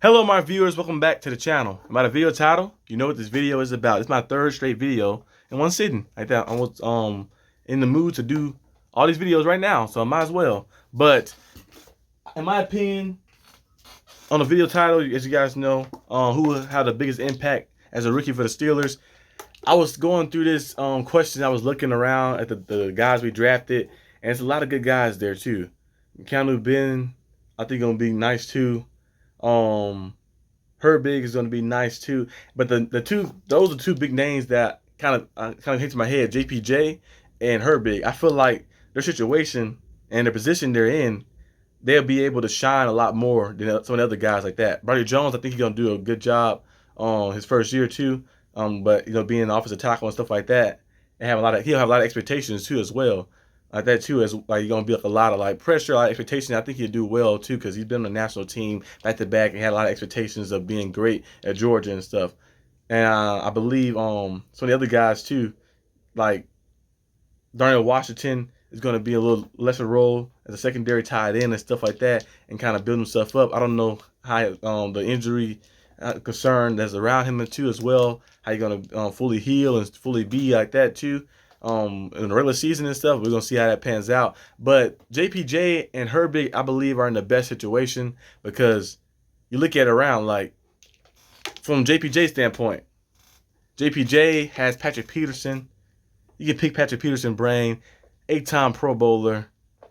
Hello my viewers, welcome back to the channel. About a video title, you know what this video is about. It's my third straight video in one sitting. Like that, I was in the mood to do all these videos right now, so I might as well. But in my opinion, on the video title, as you guys know, who had the biggest impact as a rookie for the Steelers, I was going through this question. I was looking around at the guys we drafted, and it's a lot of good guys there too. Keanu Ben, I think gonna be nice too. Herbig is going to be nice too. But those are two big names that kind of hit to my head. JPJ and Herbig. I feel like their situation and their position they're in, they'll be able to shine a lot more than some of the other guys like that. Broderick Jones, I think he's going to do a good job his first year too. But being an offensive tackle and stuff like that, and he'll have a lot of expectations too as well. Like that too, as like you're gonna be like a lot of like pressure, a lot of expectation. I think he'll do well too because he's been on the national team back to back and had a lot of expectations of being great at Georgia and stuff. And I believe some of the other guys too, like Darnell Washington is gonna be a little lesser role as a secondary tight end and stuff like that, and kind of build himself up. I don't know how the injury concern that's around him too as well. How you gonna fully heal and fully be like that too. In the regular season and stuff, we're gonna see how that pans out. But JPJ and Herbig, I believe, are in the best situation because you look at it around like from JPJ's standpoint. JPJ has Patrick Peterson. You can pick Patrick Peterson's brain, 8-time Pro Bowler,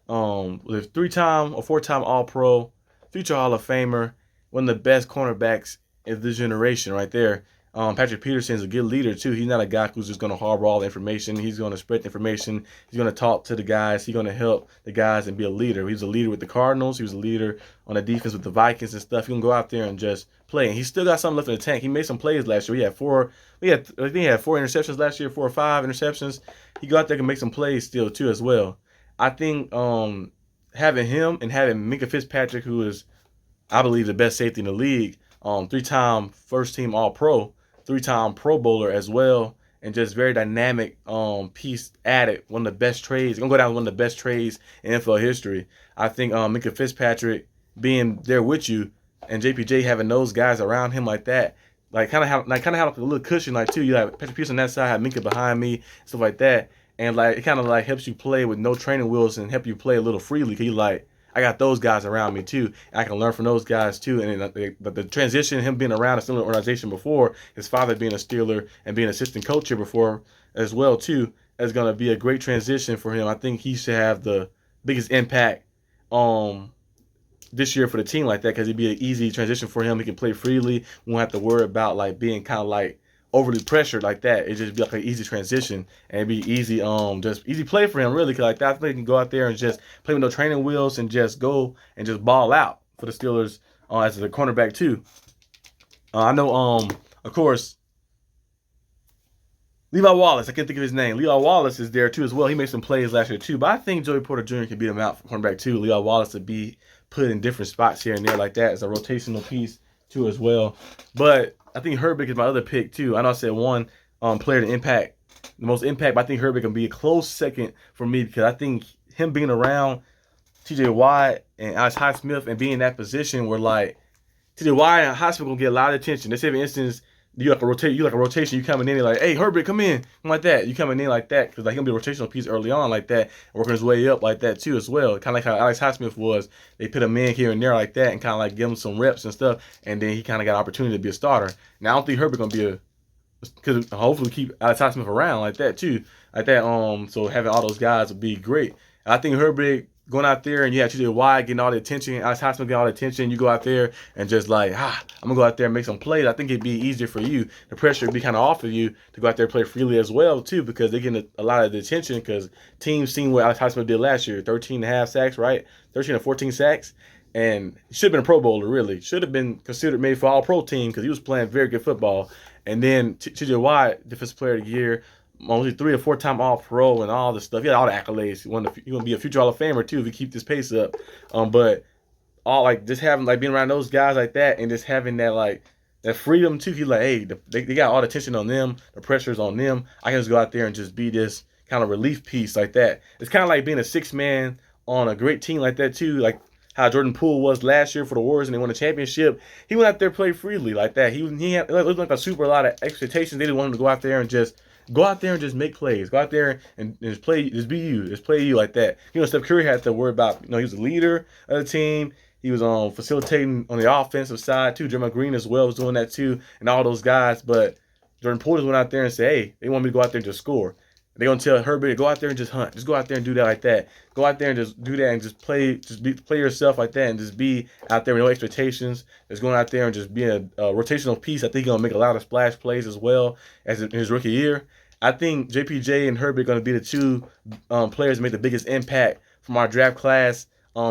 with 3-time or 4-time All-Pro, future Hall of Famer, one of the best cornerbacks of this generation right there. Patrick Peterson is a good leader too. He's not a guy who's just going to harbor all the information. He's going to spread the information. He's going to talk to the guys. He's going to help the guys and be a leader. He was a leader with the Cardinals. He was a leader on the defense with the Vikings and stuff. He can go out there and just play. And he's still got something left in the tank. He made some plays last year. I think he had 4 interceptions last year, 4 or 5 interceptions. He go out there and make some plays still too as well. I think having him and having Minkah Fitzpatrick, who is, I believe, the best safety in the league, 3-time first-team All-Pro, 3-time Pro Bowler as well, and just very dynamic piece added. One of the best trades. Gonna go down as one of the best trades in NFL history. I think Minkah Fitzpatrick being there with you and JPJ having those guys around him like that, like kind of have like a little cushion like too. You have Patrick Peterson on that side, have Minkah behind me, stuff like that, and like it kind of like helps you play with no training wheels and help you play a little freely. Cause you like, I got those guys around me too. And I can learn from those guys too. And the transition, him being around a Steeler organization before, his father being a Steeler and being an assistant coach here before as well too, is going to be a great transition for him. I think he should have the biggest impact this year for the team like that, because it'd be an easy transition for him. He can play freely. We won't have to worry about like being kind of like overly pressured like that. It'd just be like an easy transition and it'd be easy, just easy play for him really. Cause like that, I think he can go out there and just play with no training wheels and just go and just ball out for the Steelers as a cornerback too. I know, of course, Levi Wallace. I can't think of his name. Levi Wallace is there too as well. He made some plays last year too, but I think Joey Porter Jr. can beat him out for cornerback too. Levi Wallace to be put in different spots here and there like that as a rotational piece too as well. But I think Herbig is my other pick too. I know I said one player to impact, the most impact, but I think Herbig can be a close second for me because I think him being around TJ Watt and Alex Highsmith and being in that position where like TJ Watt and Highsmith gonna get a lot of attention. Let's say for instance, you like a rotation, you coming in like, hey Herbig, come in, like that. You coming in like that because like he'll be a rotational piece early on like that, working his way up like that too as well. Kind of like how Alex Highsmith was. They put him in here and there like that and kind of like give him some reps and stuff, and then he kind of got an opportunity to be a starter. Now I don't think Herbig gonna be a, because hopefully keep Alex Highsmith around like that too, like that. So having all those guys would be great. And I think Herbig going out there and you have TJ Watt getting all the attention, Alex Highsmith getting all the attention, you go out there and just like, I'm gonna go out there and make some plays. I think it'd be easier for you. The pressure would be kind of off of you to go out there and play freely as well too, because they're getting a lot of the attention because teams seen what Alex Highsmith did last year, 13.5 sacks, right? 13 or 14 sacks. And he should have been a Pro Bowler, really. Should have been considered maybe for All-Pro team because he was playing very good football. And then TJ Watt, Defensive Player of the Year, only 3 or 4-time All-Pro and all this stuff. He had all the accolades. You're gonna be a future Hall of Famer too if you keep this pace up. But all like just having like being around those guys like that and just having that like that freedom too. He's like, hey, they got all the attention on them, the pressure's on them. I can just go out there and just be this kind of relief piece like that. It's kind of like being a 6-man on a great team like that too. Like how Jordan Poole was last year for the Warriors and they won a championship. He went out there and played freely like that. He had it looked like a super a lot of expectations. They didn't want him to go out there and just make plays. Go out there and just play, just be you, just play you like that. Steph Curry had to worry about, he was the leader of the team. He was facilitating on the offensive side too. Draymond Green as well was doing that too, and all those guys. But Jordan Poole just went out there and said, hey, they want me to go out there and just score. They're going to tell Herbert to go out there and just hunt. Just go out there and do that like that. Go out there and just do that and just play yourself like that and just be out there with no expectations. Just going out there and just being a rotational piece. I think he's going to make a lot of splash plays as well as in his rookie year. I think JPJ and Herbert are going to be the two players that make the biggest impact from our draft class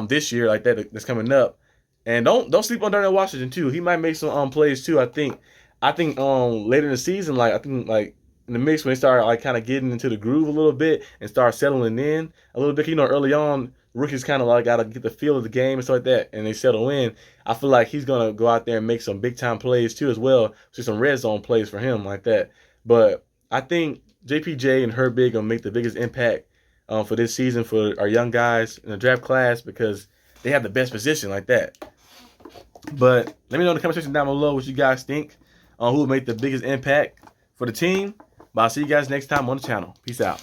this year like that's coming up. And don't sleep on Darnell Washington too. He might make some plays too. I think later in the season, in the mix when they start kind of getting into the groove a little bit and start settling in a little bit. Early on, rookies kind of got to get the feel of the game and stuff like that, and they settle in. I feel like he's going to go out there and make some big-time plays too as well. See some red zone plays for him like that. But I think JPJ and Herbert going to make the biggest impact for this season for our young guys in the draft class because they have the best position like that. But let me know in the comment section down below what you guys think on who will make the biggest impact for the team. But I'll see you guys next time on the channel. Peace out.